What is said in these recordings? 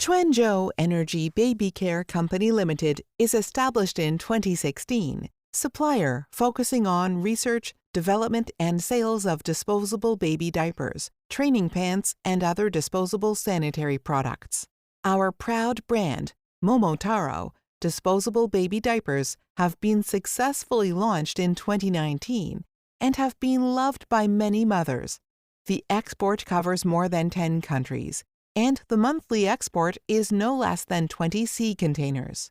Chuanzhou Energy Baby Care Company Limited is established in 2016. Supplier focusing on research, development, and sales of disposable baby diapers, training pants, and other disposable sanitary products. Our proud brand, Momotaro, disposable baby diapers have been successfully launched in 2019 and have been loved by many mothers. The export covers more than 10 countries, and the monthly export is no less than 20 sea containers.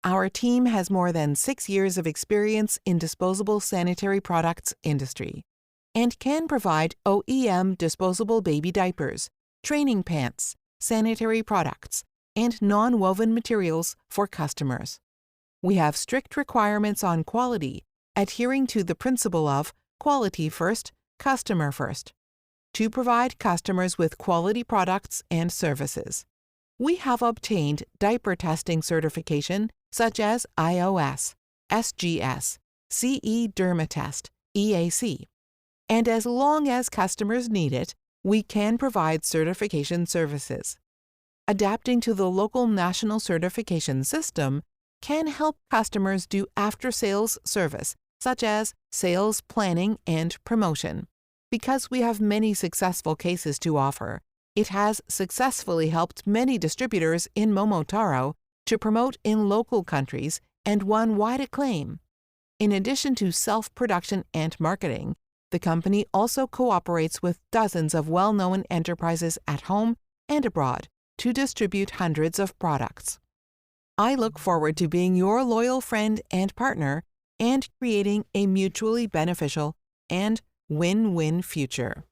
Our team has more than 6 years of experience in disposable sanitary products industry and can provide OEM disposable baby diapers, training pants, sanitary products, and non-woven materials for customers. We have strict requirements on quality, adhering to the principle of quality first, customer first, to provide customers with quality products and services. We have obtained diaper testing certification such as iOS, SGS, CE Dermatest, EAC. And as long as customers need it, we can provide certification services. Adapting to the local national certification system can help customers do after-sales service, such as sales planning and promotion. Because we have many successful cases to offer, it has successfully helped many distributors in Momotaro to promote in local countries and won wide acclaim. In addition to self-production and marketing, the company also cooperates with dozens of well-known enterprises at home and abroad to distribute hundreds of products. I look forward to being your loyal friend and partner and creating a mutually beneficial and win-win future.